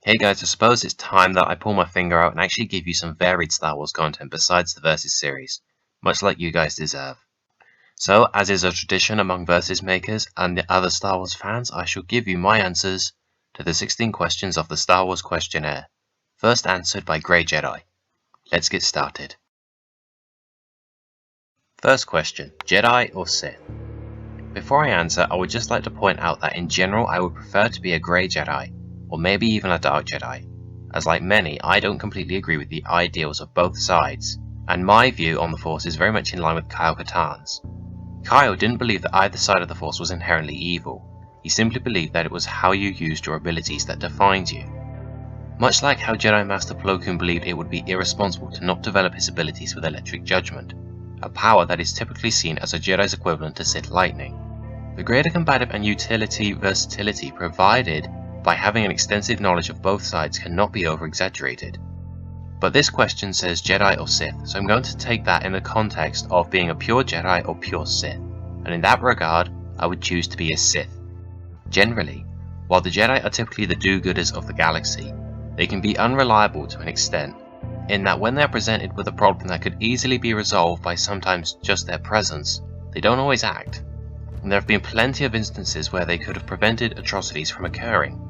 Hey guys, I suppose it's time that I pull my finger out and actually give you some varied Star Wars content besides the Versus series, much like you guys deserve. So, as is a tradition among Versus makers and the other Star Wars fans, I shall give you my answers to the 16 questions of the Star Wars Questionnaire, first answered by Grey Jedi. Let's get started. First question, Jedi or Sith? Before I answer, I would just like to point out that in general I would prefer to be a Grey Jedi, or maybe even a Dark Jedi, as like many, I don't completely agree with the ideals of both sides, and my view on the Force is very much in line with Kyle Katarn's. Kyle didn't believe that either side of the Force was inherently evil, he simply believed that it was how you used your abilities that defined you. Much like how Jedi Master Plo Koon believed it would be irresponsible to not develop his abilities with electric judgment, a power that is typically seen as a Jedi's equivalent to Sith lightning. The greater combative and utility versatility provided by having an extensive knowledge of both sides cannot be over-exaggerated. But this question says Jedi or Sith, so I'm going to take that in the context of being a pure Jedi or pure Sith, and in that regard, I would choose to be a Sith. Generally, while the Jedi are typically the do-gooders of the galaxy, they can be unreliable to an extent, in that when they are presented with a problem that could easily be resolved by sometimes just their presence, they don't always act. And there have been plenty of instances where they could have prevented atrocities from occurring.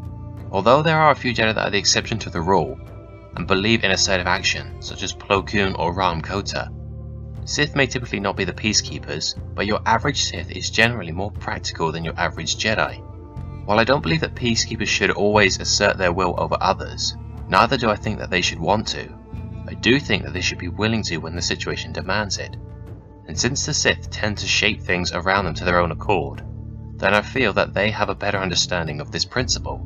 Although there are a few Jedi that are the exception to the rule, and believe in assertive action, such as Plo Koon or Ram Kota, Sith may typically not be the peacekeepers, but your average Sith is generally more practical than your average Jedi. While I don't believe that peacekeepers should always assert their will over others, neither do I think that they should want to. I do think that they should be willing to when the situation demands it. And since the Sith tend to shape things around them to their own accord, then I feel that they have a better understanding of this principle.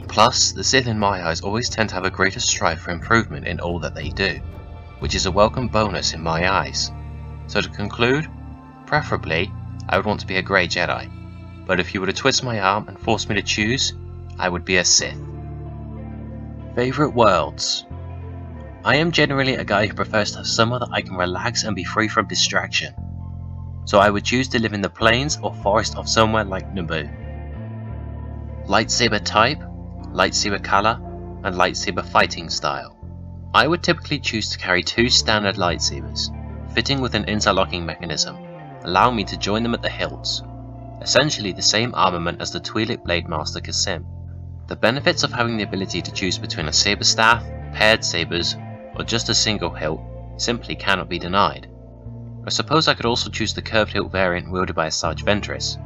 Plus, the Sith in my eyes always tend to have a greater strive for improvement in all that they do, which is a welcome bonus in my eyes. So to conclude, preferably, I would want to be a Grey Jedi, but if you were to twist my arm and force me to choose, I would be a Sith. Favourite worlds? I am generally a guy who prefers to have somewhere that I can relax and be free from distraction, so I would choose to live in the plains or forest of somewhere like Naboo. Lightsaber type, lightsaber colour, and lightsaber fighting style. I would typically choose to carry two standard lightsabers, fitting with an interlocking mechanism, allowing me to join them at the hilts, essentially the same armament as the Twi'lek Blade Master Kasim. The benefits of having the ability to choose between a saber staff, paired sabers, or just a single hilt simply cannot be denied. I suppose I could also choose the curved hilt variant wielded by a Sarge Ventress,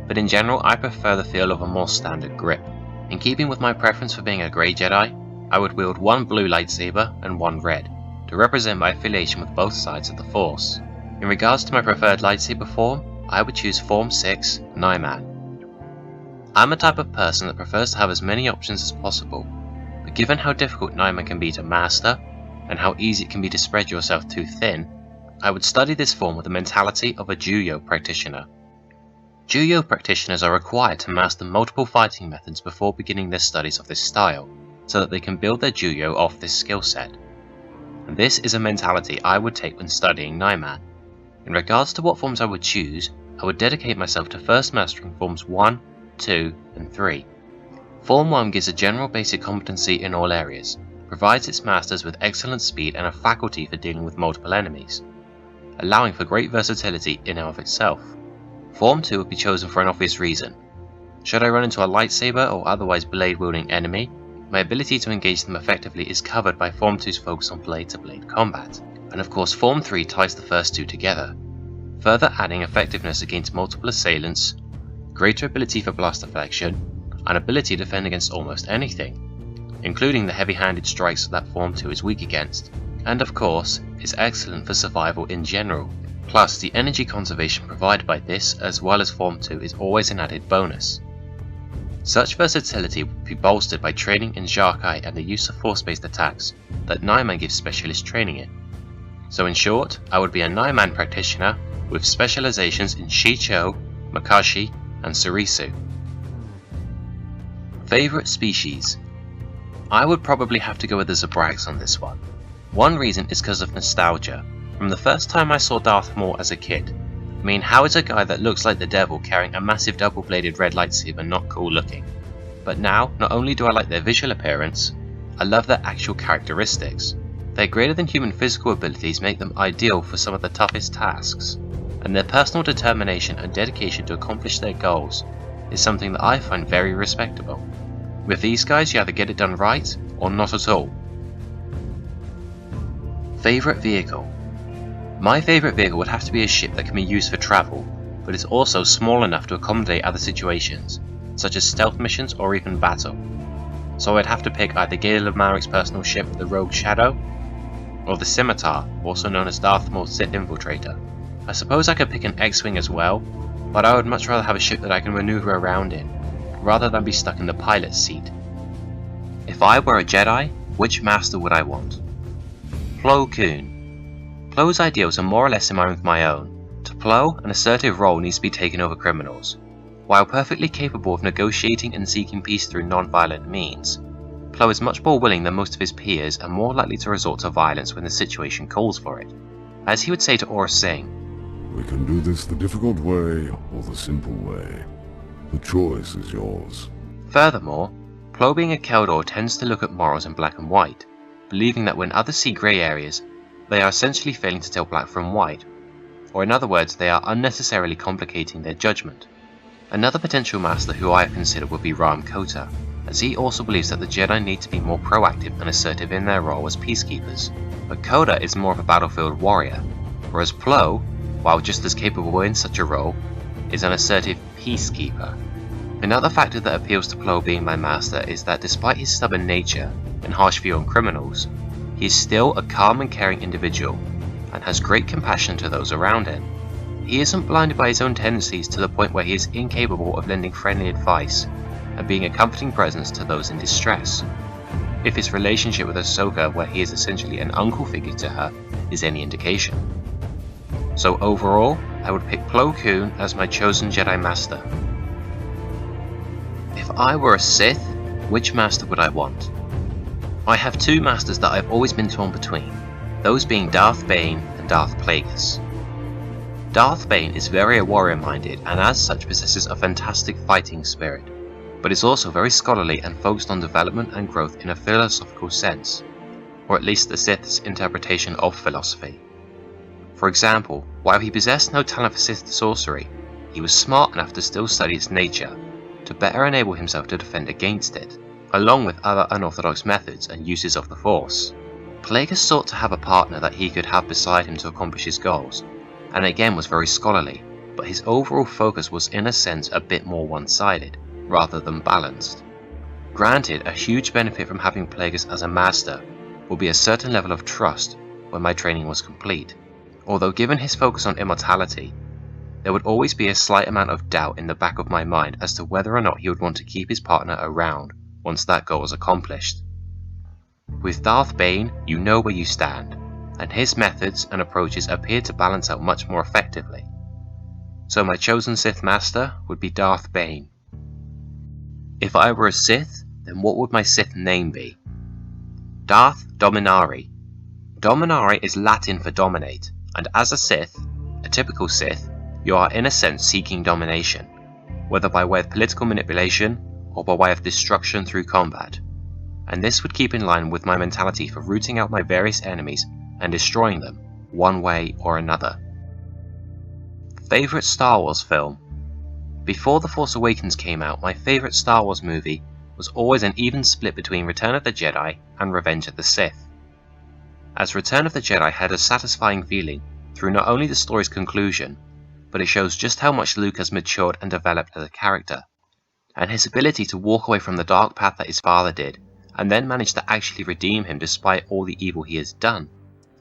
but in general I prefer the feel of a more standard grip. In keeping with my preference for being a Grey Jedi, I would wield one blue lightsaber and one red, to represent my affiliation with both sides of the Force. In regards to my preferred lightsaber form, I would choose Form 6 Nyman. I'm a type of person that prefers to have as many options as possible, but given how difficult Nyman can be to master, and how easy it can be to spread yourself too thin, I would study this form with the mentality of a Juyo practitioner. Juyo practitioners are required to master multiple fighting methods before beginning their studies of this style, so that they can build their Juyo off this skill set. And this is a mentality I would take when studying Nyman. In regards to what forms I would choose, I would dedicate myself to first mastering forms 1, 2, and 3. Form 1 gives a general basic competency in all areas, provides its masters with excellent speed and a faculty for dealing with multiple enemies, allowing for great versatility in and of itself. Form 2 would be chosen for an obvious reason. Should I run into a lightsaber or otherwise blade-wielding enemy, my ability to engage them effectively is covered by Form 2's focus on blade-to-blade combat, and of course Form 3 ties the first two together, further adding effectiveness against multiple assailants, greater ability for blast deflection, and ability to defend against almost anything, including the heavy-handed strikes that Form 2 is weak against, and of course is excellent for survival in general. Plus, the energy conservation provided by this as well as Form 2 is always an added bonus. Such versatility would be bolstered by training in Jarkai and the use of force-based attacks that Nyman gives specialist training in. So in short, I would be a Nyman practitioner with specializations in Shicho, Makashi, and Surisu. Favourite species? I would probably have to go with the Zabraks on this one. One reason is because of nostalgia. From the first time I saw Darth Maul as a kid, I mean, how is a guy that looks like the devil carrying a massive double-bladed red lightsaber not cool looking? But now, not only do I like their visual appearance, I love their actual characteristics. Their greater than human physical abilities make them ideal for some of the toughest tasks, and their personal determination and dedication to accomplish their goals is something that I find very respectable. With these guys, you either get it done right, or not at all. Favourite vehicle? My favourite vehicle would have to be a ship that can be used for travel, but is also small enough to accommodate other situations, such as stealth missions or even battle. So I'd have to pick either Galen Marek's personal ship, the Rogue Shadow, or the Scimitar, also known as Darth Maul's Sith Infiltrator. I suppose I could pick an X-Wing as well, but I would much rather have a ship that I can maneuver around in, rather than be stuck in the pilot's seat. If I were a Jedi, which master would I want? Plo Koon. Plo's ideals are more or less in line with my own. To Plo, an assertive role needs to be taken over criminals. While perfectly capable of negotiating and seeking peace through non-violent means, Plo is much more willing than most of his peers and more likely to resort to violence when the situation calls for it. As he would say to Aurra Sing, "We can do this the difficult way or the simple way. The choice is yours." Furthermore, Plo being a Keldor tends to look at morals in black and white, believing that when others see grey areas, they are essentially failing to tell black from white, or in other words, they are unnecessarily complicating their judgment. Another potential master who I have considered would be Raam Kota, as he also believes that the Jedi need to be more proactive and assertive in their role as peacekeepers. But Kota is more of a battlefield warrior, whereas Plo, while just as capable in such a role, is an assertive peacekeeper. Another factor that appeals to Plo being my master is that despite his stubborn nature and harsh view on criminals, he is still a calm and caring individual, and has great compassion to those around him. He isn't blinded by his own tendencies to the point where he is incapable of lending friendly advice and being a comforting presence to those in distress. If his relationship with Ahsoka, where he is essentially an uncle figure to her, is any indication. So overall, I would pick Plo Koon as my chosen Jedi Master. If I were a Sith, which master would I want? I have two masters that I've always been torn between, those being Darth Bane and Darth Plagueis. Darth Bane is very warrior-minded and as such possesses a fantastic fighting spirit, but is also very scholarly and focused on development and growth in a philosophical sense, or at least the Sith's interpretation of philosophy. For example, while he possessed no talent for Sith sorcery, he was smart enough to still study its nature, to better enable himself to defend against it, along with other unorthodox methods and uses of the Force. Plagueis sought to have a partner that he could have beside him to accomplish his goals, and again was very scholarly, but his overall focus was in a sense a bit more one-sided, rather than balanced. Granted, a huge benefit from having Plagueis as a master will be a certain level of trust when my training was complete, although given his focus on immortality, there would always be a slight amount of doubt in the back of my mind as to whether or not he would want to keep his partner around once that goal was accomplished. With Darth Bane, you know where you stand, and his methods and approaches appear to balance out much more effectively. So my chosen Sith Master would be Darth Bane. If I were a Sith, then what would my Sith name be? Darth Dominari. Dominari is Latin for dominate, and as a Sith, a typical Sith, you are in a sense seeking domination, whether by way of political manipulation or by way of destruction through combat, and this would keep in line with my mentality for rooting out my various enemies and destroying them, one way or another. Favourite Star Wars film? Before The Force Awakens came out, my favourite Star Wars movie was always an even split between Return of the Jedi and Revenge of the Sith, as Return of the Jedi had a satisfying feeling through not only the story's conclusion, but it shows just how much Luke has matured and developed as a character, and his ability to walk away from the dark path that his father did, and then manage to actually redeem him despite all the evil he has done.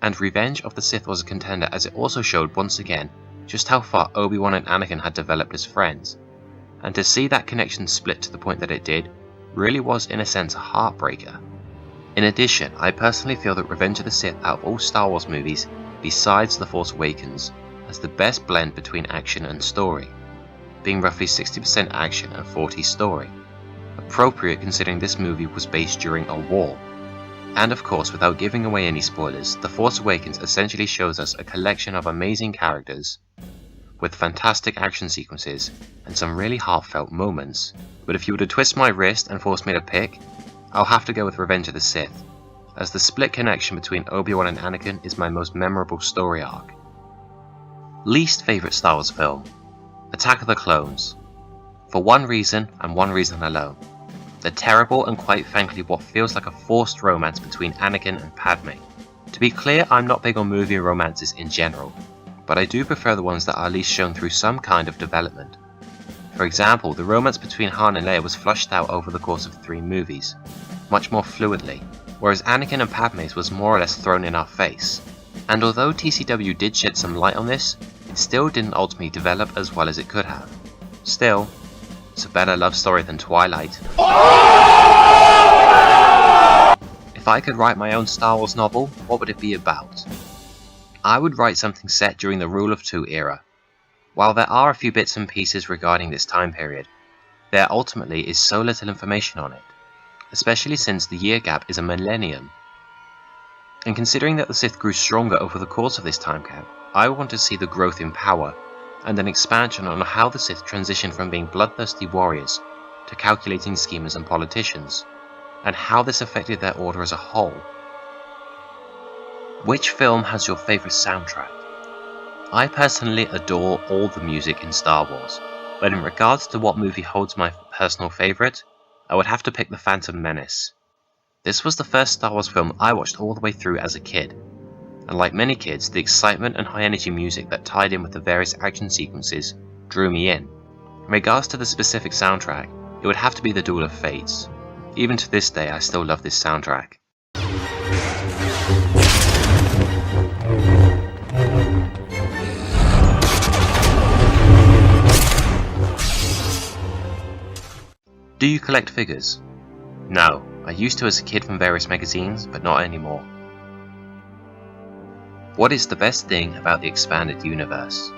And Revenge of the Sith was a contender as it also showed once again just how far Obi-Wan and Anakin had developed as friends, and to see that connection split to the point that it did really was in a sense a heartbreaker. In addition, I personally feel that Revenge of the Sith out of all Star Wars movies, besides The Force Awakens, has the best blend between action and story, being roughly 60% action and 40% story, appropriate considering this movie was based during a war. And of course, without giving away any spoilers, The Force Awakens essentially shows us a collection of amazing characters, with fantastic action sequences and some really heartfelt moments, but if you were to twist my wrist and force me to pick, I'll have to go with Revenge of the Sith, as the split connection between Obi-Wan and Anakin is my most memorable story arc. Least favourite Star Wars film? Attack of the Clones. For one reason, and one reason alone. The terrible and quite frankly what feels like a forced romance between Anakin and Padme. To be clear, I'm not big on movie romances in general, but I do prefer the ones that are at least shown through some kind of development. For example, the romance between Han and Leia was flushed out over the course of 3 movies, much more fluidly, whereas Anakin and Padme's was more or less thrown in our face. And although TCW did shed some light on this, it still didn't ultimately develop as well as it could have. Still, it's a better love story than Twilight. If I could write my own Star Wars novel, what would it be about? I would write something set during the Rule of Two era. While there are a few bits and pieces regarding this time period, there ultimately is so little information on it, especially since the year gap is a millennium. And considering that the Sith grew stronger over the course of this time gap, I want to see the growth in power, and an expansion on how the Sith transitioned from being bloodthirsty warriors to calculating schemers and politicians, and how this affected their order as a whole. Which film has your favourite soundtrack? I personally adore all the music in Star Wars, but in regards to what movie holds my personal favourite, I would have to pick The Phantom Menace. This was the first Star Wars film I watched all the way through as a kid, and like many kids, the excitement and high energy music that tied in with the various action sequences drew me in. In regards to the specific soundtrack, it would have to be The Duel of Fates. Even to this day, I still love this soundtrack. Do you collect figures? No, I used to as a kid from various magazines, but not anymore. What is the best thing about the expanded universe?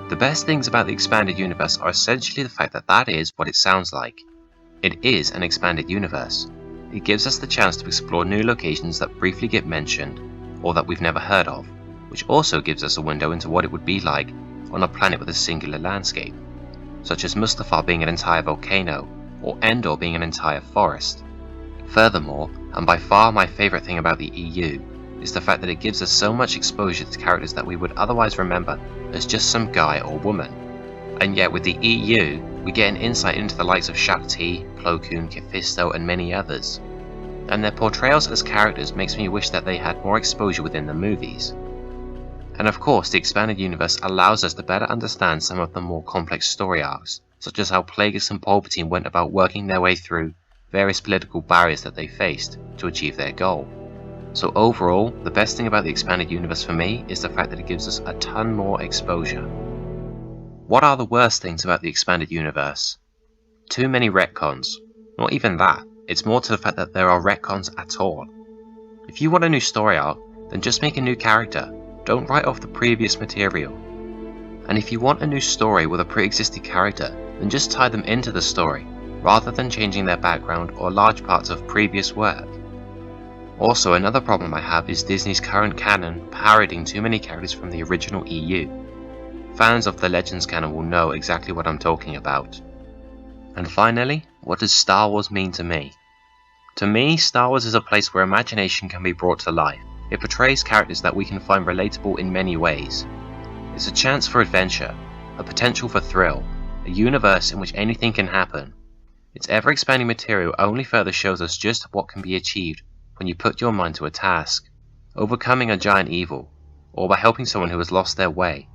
The best things about the expanded universe are essentially the fact that that is what it sounds like. It is an expanded universe. It gives us the chance to explore new locations that briefly get mentioned, or that we've never heard of, which also gives us a window into what it would be like on a planet with a singular landscape, such as Mustafar being an entire volcano, or Endor being an entire forest. Furthermore, and by far my favourite thing about the EU, is the fact that it gives us so much exposure to characters that we would otherwise remember as just some guy or woman. And yet with the EU, we get an insight into the likes of Shakti, Plo Koon, Kephisto and many others. And their portrayals as characters makes me wish that they had more exposure within the movies. And of course, the expanded universe allows us to better understand some of the more complex story arcs, such as how Plagueis and Palpatine went about working their way through various political barriers that they faced to achieve their goal. So overall, the best thing about the expanded universe for me is the fact that it gives us a ton more exposure. What are the worst things about the expanded universe? Too many retcons. Not even that, it's more to the fact that there are retcons at all. If you want a new story arc, then just make a new character, don't write off the previous material. And if you want a new story with a pre-existing character, then just tie them into the story, rather than changing their background or large parts of previous work. Also, another problem I have is Disney's current canon parodying too many characters from the original EU. Fans of the Legends canon will know exactly what I'm talking about. And finally, what does Star Wars mean to me? To me, Star Wars is a place where imagination can be brought to life. It portrays characters that we can find relatable in many ways. It's a chance for adventure, a potential for thrill, a universe in which anything can happen. Its ever-expanding material only further shows us just what can be achieved when you put your mind to a task, overcoming a giant evil, or by helping someone who has lost their way.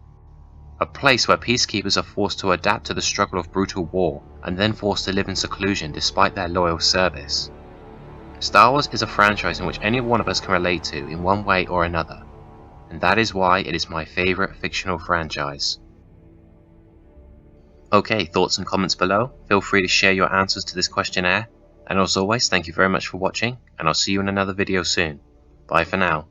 A place where peacekeepers are forced to adapt to the struggle of brutal war and then forced to live in seclusion despite their loyal service. Star Wars is a franchise in which any one of us can relate to in one way or another, and that is why it is my favourite fictional franchise. Okay, thoughts and comments below, feel free to share your answers to this questionnaire, and as always, thank you very much for watching, and I'll see you in another video soon. Bye for now.